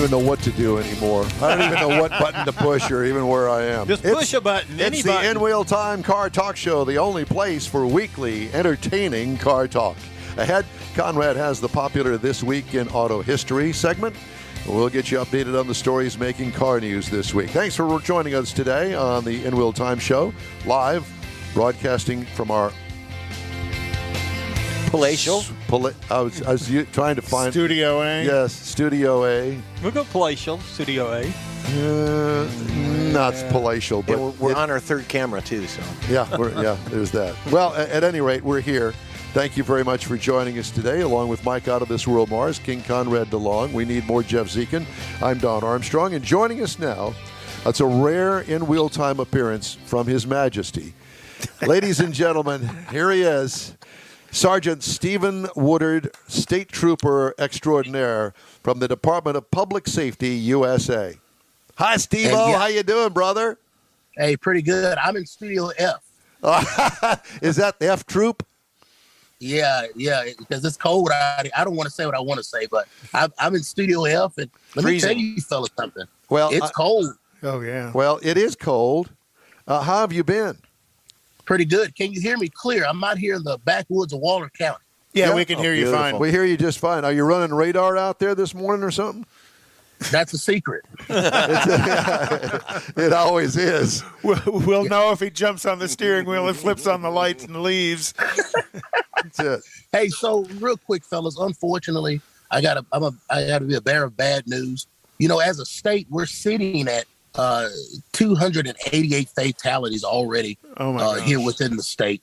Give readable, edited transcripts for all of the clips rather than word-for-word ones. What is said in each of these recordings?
even know what to do anymore. I don't even know what button to push or even where I am. Just push a button. It's the In-Wheel Time Car Talk Show, the only place for weekly entertaining car talk. Ahead, Conrad has the popular This Week in Auto History segment. We'll get you updated on the stories making car news this week. Thanks for joining us today on the In-Wheel Time Show, live broadcasting from our palatial. I was trying to find Studio A. Yes, Studio A. We'll go palatial, Studio A. Not palatial, but we're on our third camera too. So there's that. Well, at any rate, we're here. Thank you very much for joining us today, along with Mike Out of This World Mars, King Conrad DeLong. We need more Jeff Zekin. I'm Don Armstrong, and joining us now, it's a rare in-wheel time appearance from His Majesty. Ladies and gentlemen, here he is, Sergeant Sgt Woodard, State Trooper Extraordinaire from the Department of Public Safety, USA. Hi, Steve-O. How you doing, brother? Hey, pretty good. I'm in Studio F. Is that the F Troop? Yeah, because it's cold. I don't want to say what I want to say, but I'm in Studio F, and let me tell you fellas something. Well, it's cold. Oh, yeah. Well, it is cold. How have you been? Pretty good. Can you hear me clear? I'm out here in the backwoods of Waller County. Yeah, we can hear you fine. We hear you just fine. Are you running radar out there this morning or something? That's a secret. It always is. We'll know if he jumps on the steering wheel and flips on the lights and leaves. That's it. Hey, so real quick, fellas. Unfortunately, I gotta be a bearer of bad news. You know, as a state, we're sitting at 288 fatalities already here within the state.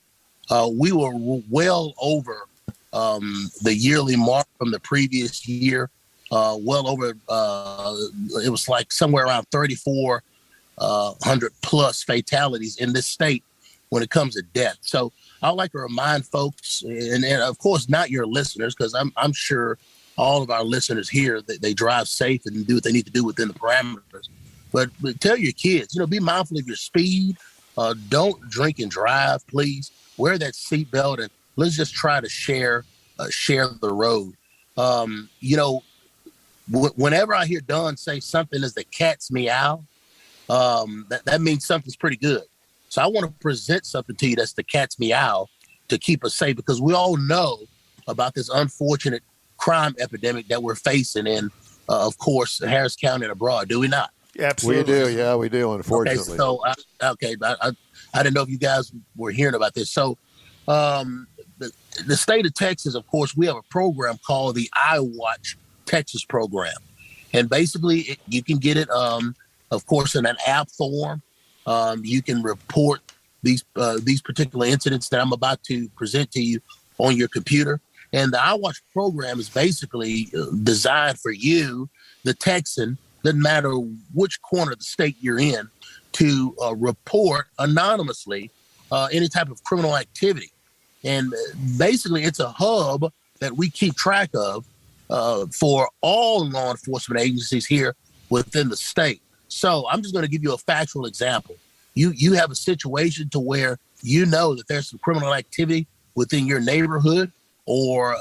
We were well over the yearly mark from the previous year. Well over, it was like somewhere around 3,400 plus fatalities in this state when it comes to death. So I'd like to remind folks, and of course not your listeners, because I'm sure all of our listeners here that they drive safe and do what they need to do within the parameters. But tell your kids, be mindful of your speed. Don't drink and drive, please. Wear that seatbelt, and let's just try to share the road. Whenever I hear Don say something is the cat's meow, that means something's pretty good. So I want to present something to you that's the cat's meow to keep us safe, because we all know about this unfortunate crime epidemic that we're facing in, of course, Harris County and abroad. Do we not? Absolutely. We do. Yeah, we do, unfortunately. Okay, so I didn't know if you guys were hearing about this. So the state of Texas, of course, we have a program called the iWatch Texas program. And basically, you can get it, of course, in an app form. You can report these particular incidents that I'm about to present to you on your computer. And the iWatch program is basically designed for you, the Texan, doesn't matter which corner of the state you're in, to report anonymously any type of criminal activity. And basically, it's a hub that we keep track of for all law enforcement agencies here within the state. So I'm just going to give you a factual example. You have a situation to where you know that there's some criminal activity within your neighborhood, or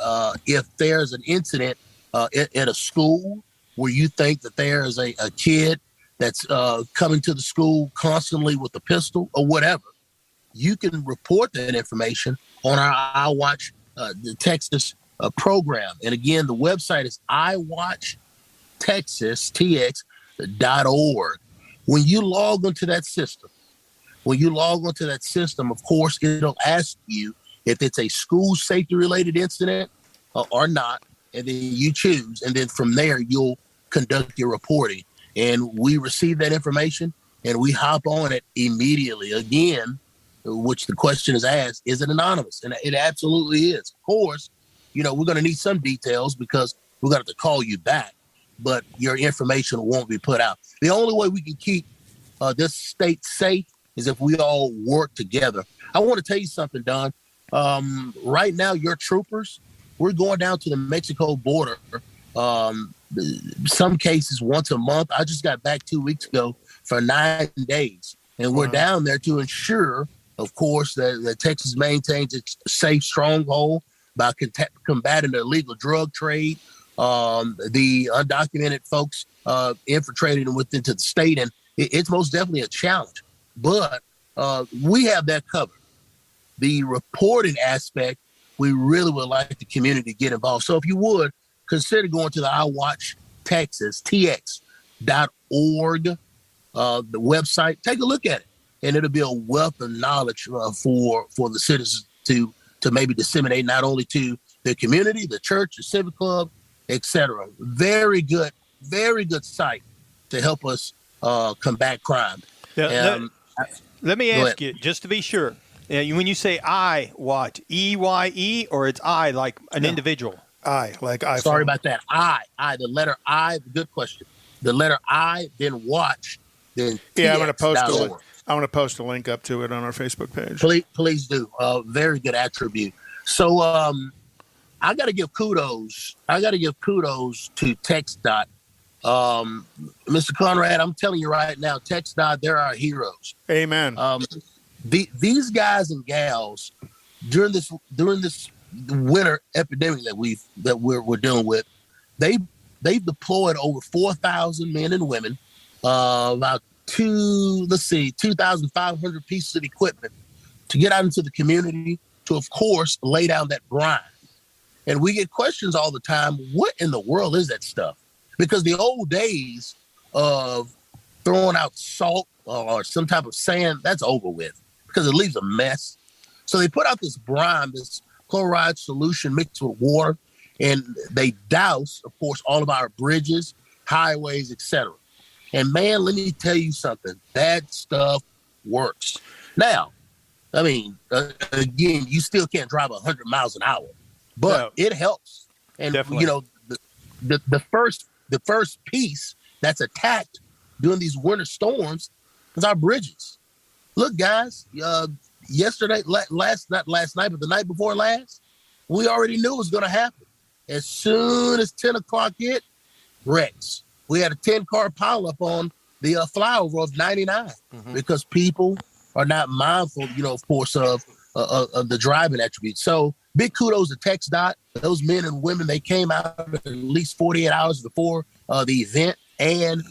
if there's an incident at a school where you think that there is a kid that's coming to the school constantly with a pistol or whatever, you can report that information on our iWatch the Texas program. And again, the website is iWatchTexas.org. When you log onto that system, of course, it'll ask you if it's a school safety related incident or not, and then you choose, and then from there you'll conduct your reporting. And we receive that information and we hop on it immediately. Again, which the question is asked, is it anonymous? And it absolutely is. Of course, we're going to need some details because we're going to have to call you back, but your information won't be put out. The only way we can keep this state safe is if we all work together. I want to tell you something, Don. Right now, your troopers, we're going down to the Mexico border. Some cases once a month. I just got back 2 weeks ago for 9 days. And we're down there to ensure, of course, that Texas maintains its safe stronghold by combating the illegal drug trade, the undocumented folks infiltrating into the state, and it's most definitely a challenge. But we have that covered. The reporting aspect, we really would like the community to get involved. So if you would, consider going to the iWatch Texas, tx.org, the website. Take a look at it, and it'll be a wealth of knowledge for the citizens to maybe disseminate not only to the community, the church, the civic club, etc. Very good site to help us combat crime. Yeah, let me ask you, just to be sure, when you say I watch, EYE, or it's I like an individual? I, like iPhone. Sorry about that. I, the letter I, good question. The letter I, then watch, then I'm going to post a link up to it on our Facebook page. Please do. Very good attribute. So I got to give kudos. to TxDOT. Mr. Conrad, I'm telling you right now, TxDOT, they're our heroes. Amen. These guys and gals during this winter epidemic that we're dealing with, they've deployed over 4,000 men and women, about 2,500 pieces of equipment to get out into the community to, of course, lay down that brine. And we get questions all the time, what in the world is that stuff? Because the old days of throwing out salt or some type of sand, that's over with because it leaves a mess. So they put out this brine, this chloride solution mixed with water, and they douse, of course, all of our bridges, highways, etc. And man, let me tell you something, that stuff works. Now, I mean, again, you still can't drive 100 miles an hour, but it helps. And definitely. You know, the first piece that's attacked during these winter storms is our bridges. Look, guys, yesterday, not last night, but the night before last, we already knew it was going to happen. As soon as 10 o'clock hit, wrecks. We had a 10-car pileup on the flyover of 99 because people are not mindful, of course, of the driving attributes. So big kudos to TxDOT. Those men and women, they came out at least 48 hours before the event and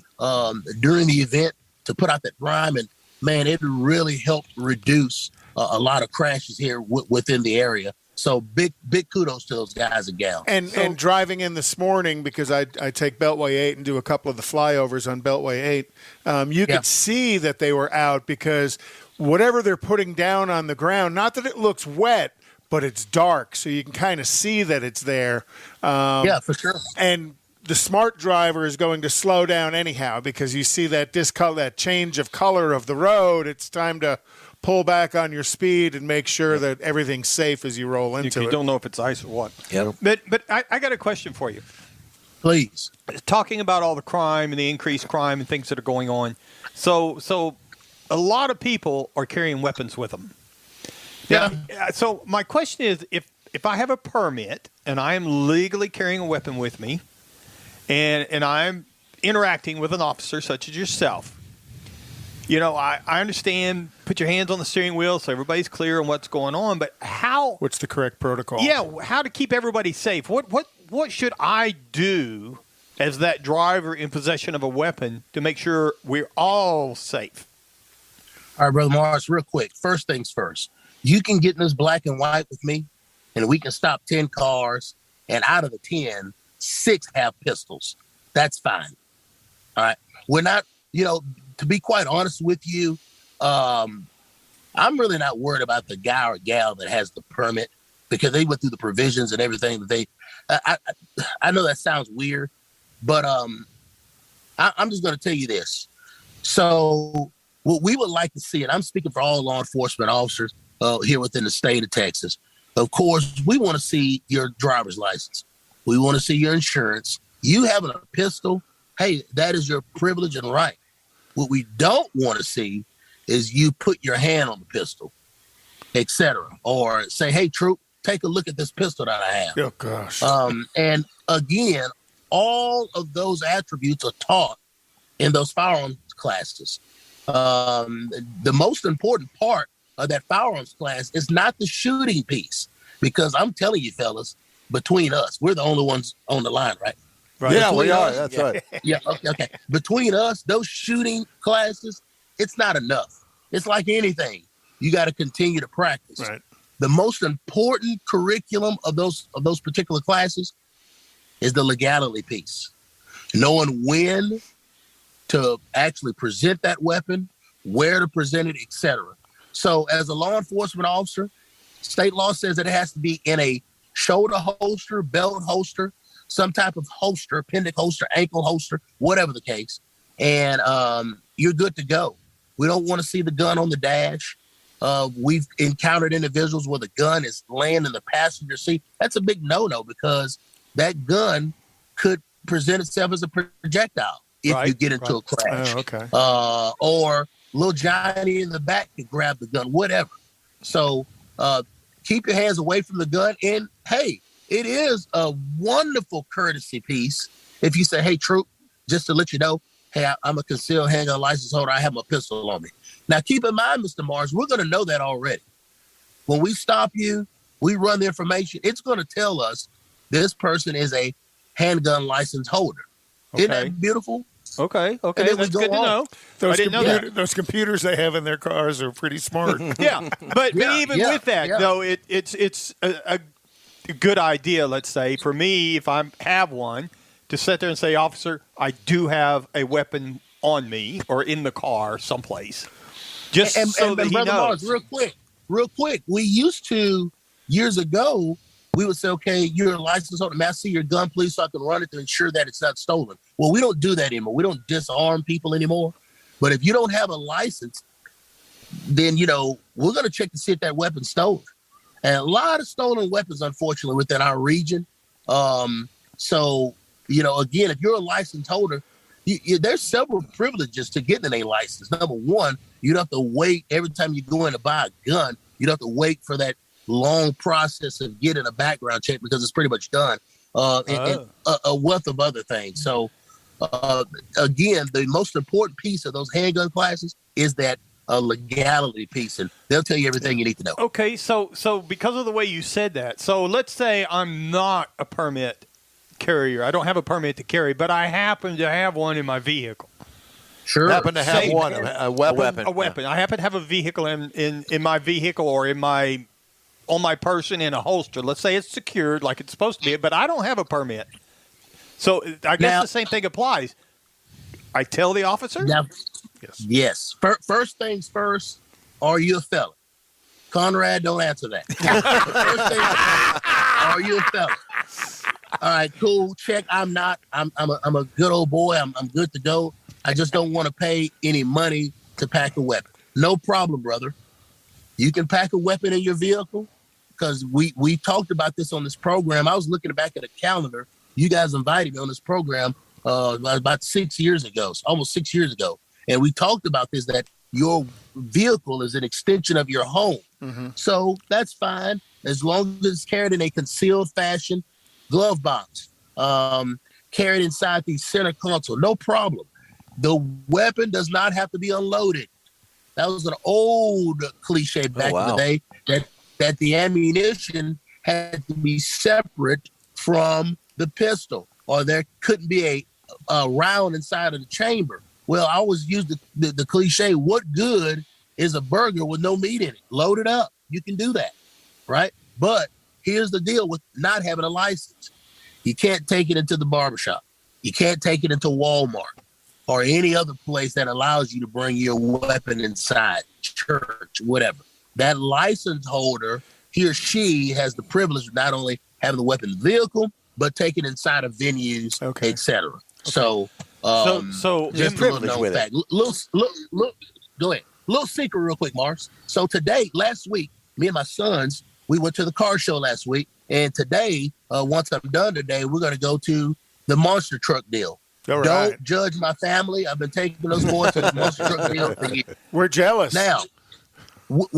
during the event to put out that brine. And, man, it really helped reduce a lot of crashes here within the area. So big kudos to those guys and gals. And driving in this morning, because I take Beltway 8 and do a couple of the flyovers on Beltway 8, you could see that they were out because whatever they're putting down on the ground, not that it looks wet, but it's dark, so you can kind of see that it's there. Yeah, for sure. And the smart driver is going to slow down anyhow because you see that that change of color of the road. It's time to pull back on your speed and make sure that everything's safe as you roll into it. You don't know if it's ice or what. Yeah. But I got a question for you. Please. Talking about all the crime and the increased crime and things that are going on. So a lot of people are carrying weapons with them. Yeah. So my question is, if I have a permit and I am legally carrying a weapon with me and I'm interacting with an officer such as yourself, I understand, put your hands on the steering wheel so everybody's clear on what's going on, but how? What's the correct protocol? Yeah, how to keep everybody safe. What should I do as that driver in possession of a weapon to make sure we're all safe? All right, Brother Morris, real quick. First things first. You can get in this black and white with me, and we can stop 10 cars, and out of the 10, 6 have pistols. That's fine. All right? We're not, to be quite honest with you, I'm really not worried about the guy or gal that has the permit because they went through the provisions and everything that they I know that sounds weird, but I'm just going to tell you this. So what we would like to see, and I'm speaking for all law enforcement officers here within the state of Texas, of course, we want to see your driver's license. We want to see your insurance. You having a pistol, hey, that is your privilege and right. What we don't want to see is you put your hand on the pistol, etc. Or say, hey, Troop, take a look at this pistol that I have. Oh, gosh. And again, all of those attributes are taught in those firearms classes. The most important part of that firearms class is not the shooting piece, because I'm telling you, fellas, between us, we're the only ones on the line, right? Right. Yeah, we Between are. us- That's right. Yeah, okay. Between us, those shooting classes, it's not enough. It's like anything. You got to continue to practice. Right. The most important curriculum of those particular classes is the legality piece. Knowing when to actually present that weapon, where to present it, etc. So as a law enforcement officer, state law says that it has to be in a shoulder holster, belt holster, some type of holster, appendix holster, ankle holster, whatever the case. And you're good to go. We don't want to see the gun on the dash. We've encountered individuals where the gun is laying in the passenger seat. That's a big no-no because that gun could present itself as a projectile if you get into a crash. Oh, okay. Or little Johnny in the back could grab the gun, whatever. So keep your hands away from the gun. And, hey, it is a wonderful courtesy piece if you say, hey, Troop, just to let you know, hey, I'm a concealed handgun license holder. I have my pistol on me. Now, keep in mind, Mr. Mars, we're going to know that already. When we stop you, we run the information. It's going to tell us this person is a handgun license holder. Okay. Isn't that beautiful? Okay. And then we That's go good to on. know. I didn't know that. Those computers they have in their cars are pretty smart. Yeah, but even with that, though, it's a good idea. Let's say for me, if I have one, to sit there and say, officer, I do have a weapon on me or in the car someplace, just so that he Brother knows. Mars, real quick. We used to years ago. We would say, okay, you're a license holder. May I see your gun, please, so I can run it to ensure that it's not stolen. Well, we don't do that anymore. We don't disarm people anymore. But if you don't have a license, then, we're going to check to see if that weapon's stolen. And a lot of stolen weapons, unfortunately, within our region. So, again, if you're a license holder, there's several privileges to getting a license. Number one, you don't have to wait every time you go in to buy a gun. You don't have to wait for that long process of getting a background check because it's pretty much done, and a wealth of other things. So, again, the most important piece of those handgun classes is that legality piece, and they'll tell you everything you need to know. Okay, so because of the way you said that, so let's say I'm not a permit carrier. I don't have a permit to carry, but I happen to have one in my vehicle. Sure. Happen to have one, a weapon. A weapon. I happen to have a vehicle in my vehicle or on my person in a holster. Let's say it's secured like it's supposed to be, but I don't have a permit. So I guess the same thing applies. I tell the officer? Now, yes. First things first, are you a felon? Conrad, don't answer that. First thing, are you a felon? All right, cool. Check. I'm not. I'm a good old boy. I'm good to go. I just don't want to pay any money to pack a weapon. No problem, brother. You can pack a weapon in your vehicle because we talked about this on this program. I was looking back at a calendar. You guys invited me on this program about 6 years ago, almost 6 years ago. And we talked about this, that your vehicle is an extension of your home. Mm-hmm. So that's fine as long as it's carried in a concealed fashion, glove box, carried inside the center console, no problem. The weapon does not have to be unloaded. That was an old cliche back in the day that the ammunition had to be separate from the pistol, or there couldn't be a round inside of the chamber. Well, I always use the cliche, what good is a burger with no meat in it? Load it up. You can do that, right? But here's the deal with not having a license. You can't take it into the barbershop. You can't take it into Walmart or any other place that allows you to bring your weapon inside, church, whatever. That license holder, he or she has the privilege of not only having the weapon in the vehicle, but taking it inside of venues, etc. Okay. So just a little known fact. Go ahead. Little secret real quick, Mars. So today, last week, me and my sons, we went to the car show last week. And today, once I'm done today, we're going to go to the monster truck deal. All right. Don't judge my family. I've been taking those boys to the monster truck deal for years. We're jealous. Now,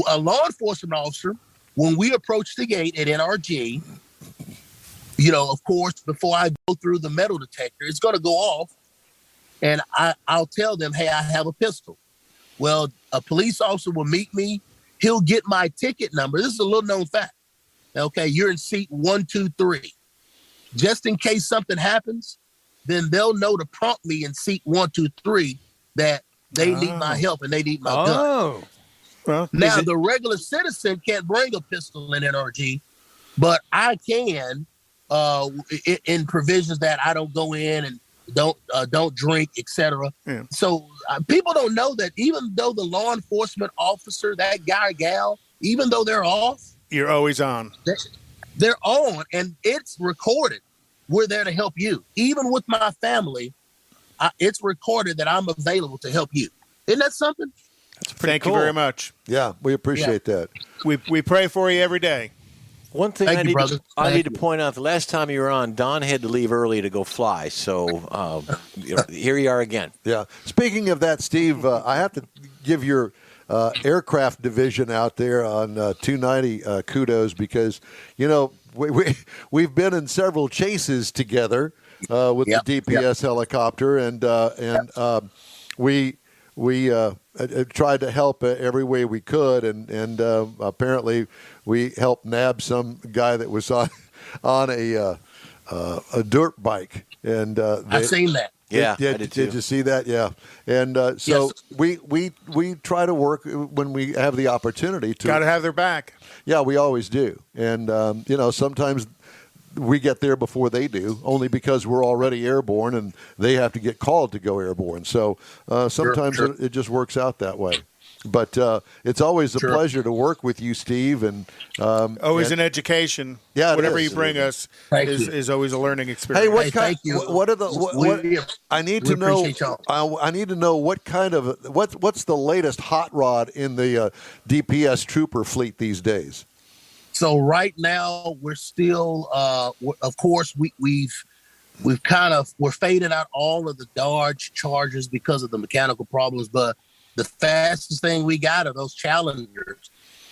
a law enforcement officer, when we approach the gate at NRG, of course, before I go through the metal detector, it's going to go off. And I'll tell them, hey, I have a pistol. Well, a police officer will meet me. He'll get my ticket number. This is a little known fact. Okay, you're in seat 123. Just in case something happens, then they'll know to prompt me in seat 1, 2, 3 that they need my help and they need my gun. Well, Now, the regular citizen can't bring a pistol in NRG, but I can in provisions that I don't go in and don't drink, etc. Yeah. So people don't know that even though the law enforcement officer, that guy or gal, even though they're off, you're always on. They're on, and it's recorded. We're there to help you. Even with my family, it's recorded that I'm available to help you. Isn't that something? Thank you very much. Yeah, we appreciate that. We pray for you every day. One thing Thank I you, need to point out, the last time you were on, Don had to leave early to go fly. So here you are again. Yeah. Speaking of that, Steve, I have to give your aircraft division out there on 290 kudos because, you know, we've been in several chases together with the DPS helicopter, and we tried to help every way we could, and apparently we helped nab some guy that was on a dirt bike, and I've seen that. Yeah, I did too. Did you see that? Yeah, and so yes. we try to work when we have the opportunity to. Got to have their back. Yeah, we always do, and you know, sometimes we get there before they do, only because we're already airborne and they have to get called to go airborne. So sometimes Sure. it just works out that way. But it's always a pleasure to work with you, Steve. And always an education. Yeah, it whatever is. you bring us Thank you. is always a learning experience. Hey, what Hey, kind? thank you. What are the? What, I need to know. appreciate y'all. I need to know what kind of what's the latest hot rod in the DPS Trooper fleet these days. So right now we're still, of course, we're fading out all of the Dodge Chargers because of the mechanical problems. But the fastest thing we got are those Challengers,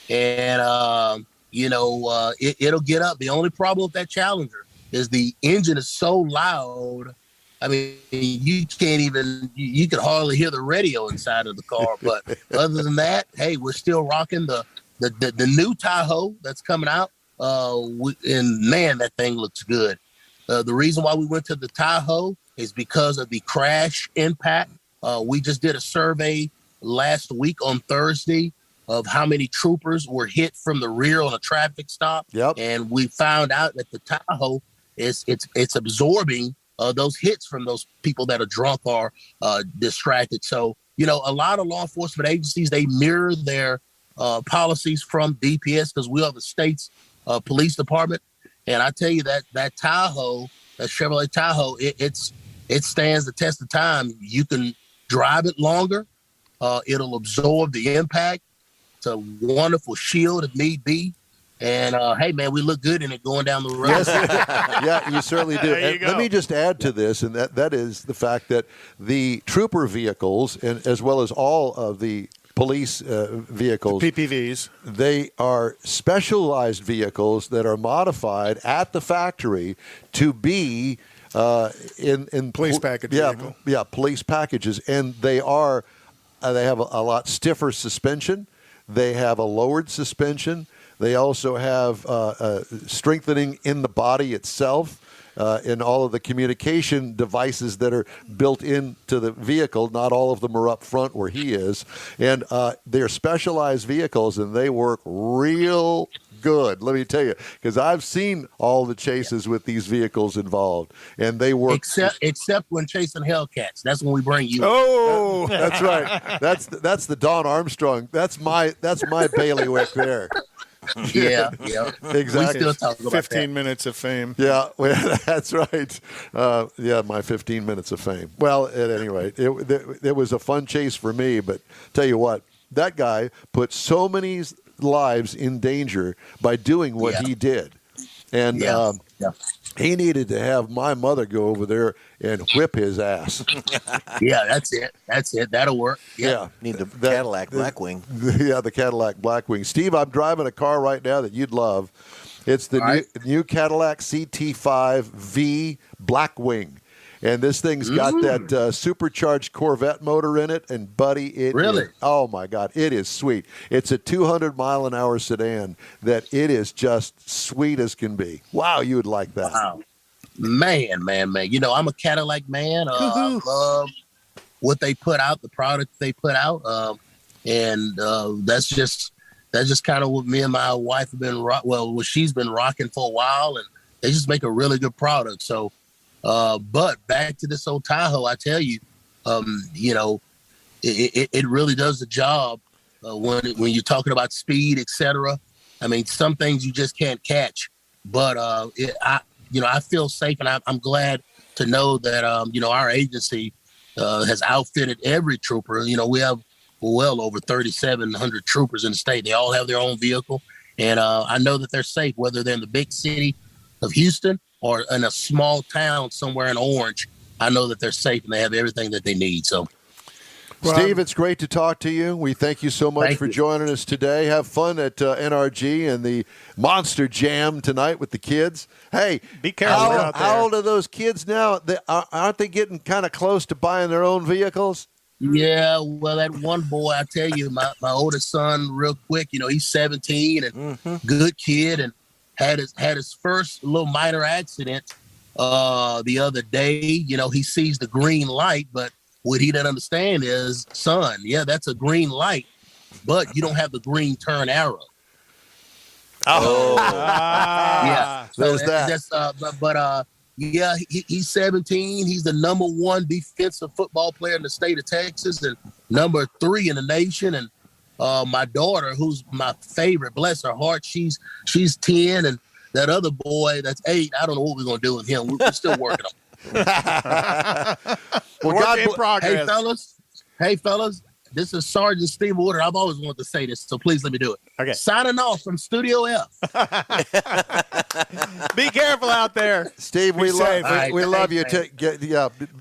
and it'll get up. The only problem with that Challenger is the engine is so loud. I mean, you can hardly hear the radio inside of the car. But other than that, hey, we're still rocking the new Tahoe that's coming out, and man, that thing looks good. The reason why we went to the Tahoe is because of the crash impact. We just did a survey last week on Thursday of how many troopers were hit from the rear on a traffic stop. Yep. And we found out that the Tahoe it's absorbing those hits from those people that are drunk or distracted. So, you know, a lot of law enforcement agencies, they mirror their policies from DPS because we are the state's police department. And I tell you that Tahoe, that Chevrolet Tahoe, it stands the test of time. You can drive it longer. It'll absorb the impact. It's a wonderful shield if need be. And hey, man, we look good in it going down the road. Yes, yeah, you certainly do. There you And go. let me just add to this, and that is the fact that the trooper vehicles, and as well as all of the police vehicles, PPVs. they are specialized vehicles that are modified at the factory to be in Police package vehicle. Yeah, police packages, and they are they have a lot stiffer suspension. They have a lowered suspension. They also have strengthening in the body itself. In all of the communication devices that are built into the vehicle. Not all of them are up front where he is. And they're specialized vehicles, and they work real good, let me tell you, because I've seen all the chases with these vehicles involved, and they work. Except when chasing Hellcats. That's when we bring you. Oh, That's right. That's the Don Armstrong. That's my bailiwick there. Yeah. Exactly. We still talk about 15 minutes of fame. Yeah, well, that's right. My 15 minutes of fame. Well, at any rate, it was a fun chase for me, but tell you what, that guy put so many lives in danger by doing what he did. And he needed to have my mother go over there and whip his ass. Yeah, that's it. That'll work. Yeah. Need the Cadillac Blackwing. Yeah, the Cadillac Blackwing. Steve, I'm driving a car right now that you'd love. It's the new Cadillac CT5V Blackwing. And this thing's got that supercharged Corvette motor in it. And, buddy, Really? Oh, my God, it is sweet. It's a 200-mile-an-hour sedan that it is just sweet as can be. Wow, you would like that. Wow. Man. You know, I'm a Cadillac man. I love what they put out, the product they put out. And that's just kind of what me and my wife have been what she's been rocking for a while, and they just make a really good product. So, but back to this old Tahoe, I tell you, you know, it really does the job when you're talking about speed, etc. I mean, some things you just can't catch, but I feel safe, and I'm glad to know that you know, our agency has outfitted every trooper. You know, we have well over 3,700 troopers in the state. They all have their own vehicle, and I know that they're safe, whether they're in the big city of Houston or in a small town somewhere in Orange. I know that they're safe and they have everything that they need. So, Steve, it's great to talk to you. We thank you so much for joining us today. Have fun at NRG and the Monster Jam tonight with the kids. Hey, be careful out there. How old are those kids now? Aren't they getting kind of close to buying their own vehicles? Yeah, well, that one boy, I tell you, my oldest son, real quick, you know, he's 17 and good kid, and had his first little minor accident the other day. You know, he sees the green light, but what he doesn't understand is, son, yeah, that's a green light, but you don't have the green turn arrow. Oh, yeah. So there's that. Yeah, he's 17. He's the number 1 defensive football player in the state of Texas and number 3 in the nation. And my daughter, who's my favorite, bless her heart, she's 10, and that other boy that's 8. I don't know what we're gonna do with him. We're still working on it. Well, work in progress. Hey fellas, this is Sergeant Steve Woodard. I've always wanted to say this, so please let me do it. Okay. Signing off from Studio F. Be careful out there, Steve. We love you.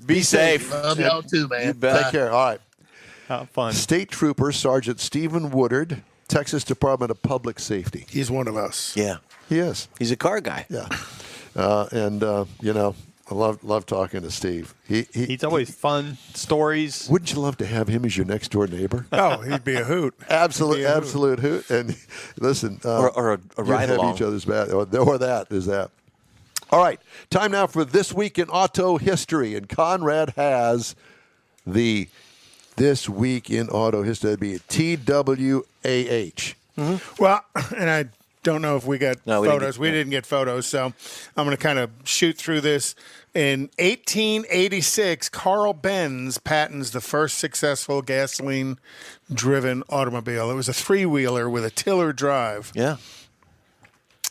Be safe. Love y'all too, man. Take care. All right. Have fun. State Trooper Sergeant Stephen Woodard, Texas Department of Public Safety. He's one of us. Yeah. He is. He's a car guy. Yeah. You know, I love talking to Steve. He's always fun stories. Wouldn't you love to have him as your next door neighbor? Oh, he'd be a hoot. Absolute hoot. And listen, or a ride have along. each other's back, or that is that. All right, time now for This Week in Auto History, and Conrad has the This Week in Auto History. That'd be TWAH. Mm-hmm. Well, and I don't know if we got photos. We didn't get photos, so I'm going to kind of shoot through this. In 1886, Carl Benz patents the first successful gasoline-driven automobile. It was a three-wheeler with a tiller drive. Yeah.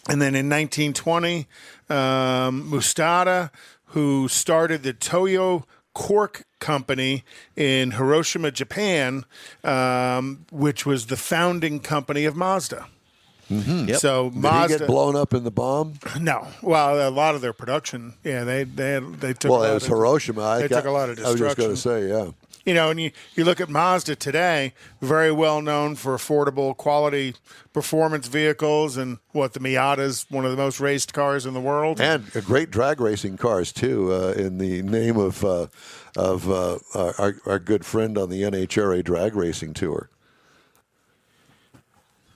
And then in 1920, Mustada, who started the Toyo Cork Company in Hiroshima, Japan, which was the founding company of Mazda. Mm-hmm. Yep. So Did Mazda he get blown up in the bomb? No. Well, a lot of their production, yeah, they took. Well, it was Hiroshima. They took a lot of destruction. I was just going to say, yeah. You know, and you look at Mazda today, very well known for affordable, quality performance vehicles, and the Miata's one of the most raced cars in the world, and great drag racing cars too. In the name of our good friend on the NHRA drag racing tour.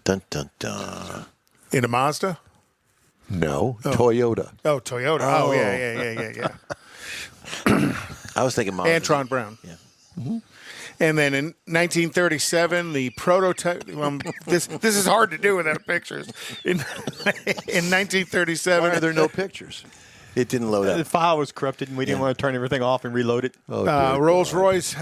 Dun dun dun. In a Mazda? No, Toyota. Oh, Toyota. Oh, yeah. I was thinking Mazda. Antron Brown. Yeah. Mm-hmm. And then in 1937, the prototype. This is hard to do without pictures. In 1937, why are there no pictures? It didn't load up. The file was corrupted, and we didn't want to turn everything off and reload it. Rolls-Royce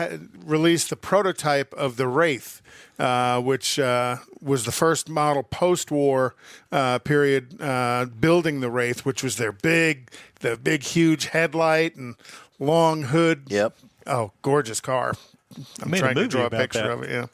released the prototype of the Wraith, which was the first model post-war period building the Wraith, which was the big, huge headlight and long hood. Yep. Oh, gorgeous car. I'm trying to draw a picture of it. Yeah.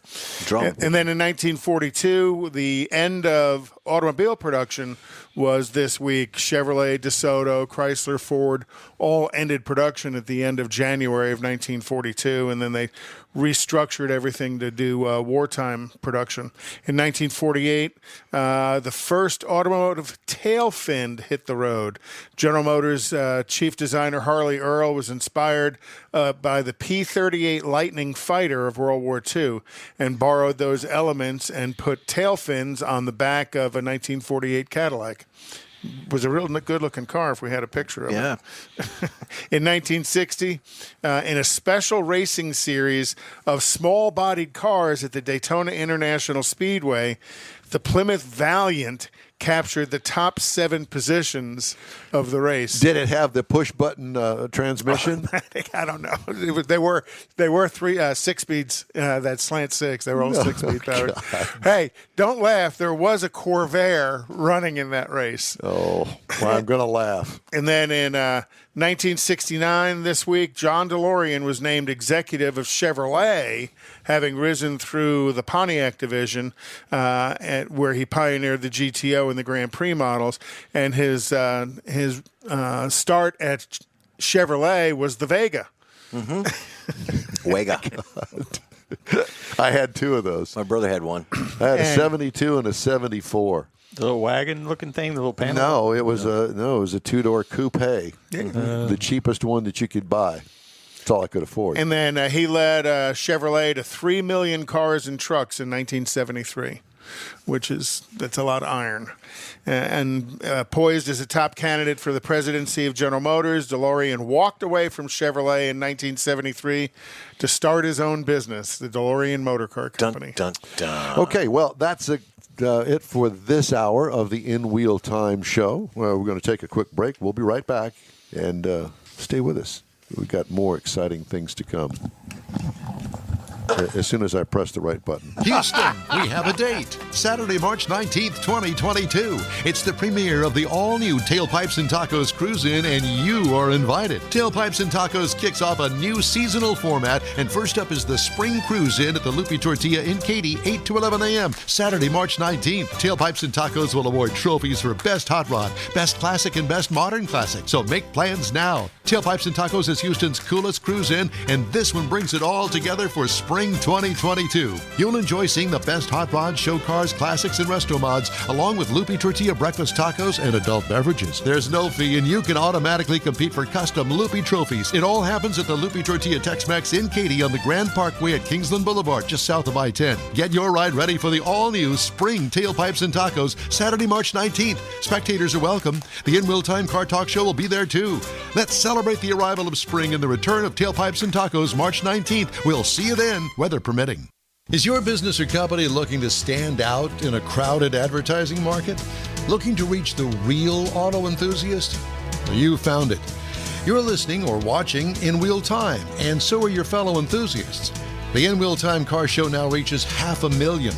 And then in 1942, the end of automobile production was this week. Chevrolet, DeSoto, Chrysler, Ford all ended production at the end of January of 1942, and then they restructured everything to do wartime production. In 1948, the first automotive tail fin hit the road. General Motors chief designer Harley Earl was inspired by the P-38 Lightning fighter of World War II and borrowed those elements and put tail fins on the back of a 1948 Cadillac. was a real good-looking car if we had a picture of Yeah. it. In 1960, in a special racing series of small-bodied cars at the Daytona International Speedway, the Plymouth Valiant captured the top 7 positions of the race. Did it have the push-button transmission? I don't know. They were 6 speeds. That slant 6. They were all 6 speed powered. Hey, don't laugh. There was a Corvair running in that race. Oh, well, I'm going to laugh. And then in 1969, this week, John DeLorean was named executive of Chevrolet, having risen through the Pontiac division, where he pioneered the GTO and the Grand Prix models. And his start at Chevrolet was the Vega. Vega. I had 2 of those. My brother had one. I had a 72 and a 74. The little wagon-looking thing, the little panel. No, it was a 2-door coupe, the cheapest one that you could buy. That's all I could afford. And then he led Chevrolet to 3 million cars and trucks in 1973, that's a lot of iron. And poised as a top candidate for the presidency of General Motors, DeLorean walked away from Chevrolet in 1973 to start his own business, the DeLorean Motor Car Company. Dun, dun, dun. Okay, well, that's it for this hour of the In Wheel Time show. Well, we're going to take a quick break. We'll be right back, and stay with us. We've got more exciting things to come as soon as I press the right button. Houston, we have a date. Saturday, March 19th, 2022. It's the premiere of the all-new Tailpipes and Tacos Cruise-In, and you are invited. Tailpipes and Tacos kicks off a new seasonal format, and first up is the Spring Cruise-In at the Lupe Tortilla in Katy, 8 to 11 a.m., Saturday, March 19th. Tailpipes and Tacos will award trophies for Best Hot Rod, Best Classic, and Best Modern Classic, so make plans now. Tailpipes and Tacos is Houston's coolest cruise-in, and this one brings it all together for Spring 2022. You'll enjoy seeing the best hot rods, show cars, classics, and resto mods, along with Lupe Tortilla breakfast tacos and adult beverages. There's no fee, and you can automatically compete for custom Lupe trophies. It all happens at the Lupe Tortilla Tex-Mex in Katy on the Grand Parkway at Kingsland Boulevard, just south of I-10. Get your ride ready for the all-new Spring Tailpipes and Tacos, Saturday, March 19th. Spectators are welcome. The In Real Time Car Talk Show will be there, too. Let's celebrate the arrival of spring and the return of Tailpipes and Tacos, March 19th. We'll see you then, weather permitting. Is your business or company looking to stand out in a crowded advertising market? Looking to reach the real auto enthusiast? Well, you found it. You're listening or watching In Wheel Time, and so are your fellow enthusiasts. The In Wheel Time Car Show now reaches 500,000,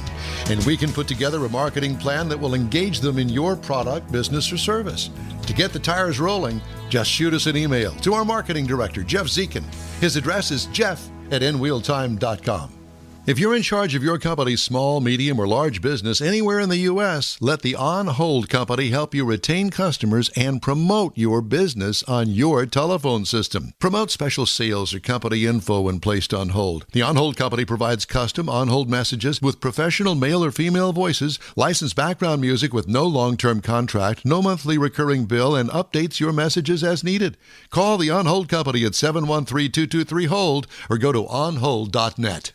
and we can put together a marketing plan that will engage them in your product, business, or service. To get the tires rolling, just shoot us an email to our marketing director, Jeff Zekin. His address is jeff@inwheeltime.com. If you're in charge of your company's small, medium, or large business anywhere in the U.S., let the On Hold Company help you retain customers and promote your business on your telephone system. Promote special sales or company info when placed on hold. The On Hold Company provides custom on-hold messages with professional male or female voices, licensed background music with no long-term contract, no monthly recurring bill, and updates your messages as needed. Call the On Hold Company at 713-223-HOLD or go to onhold.net.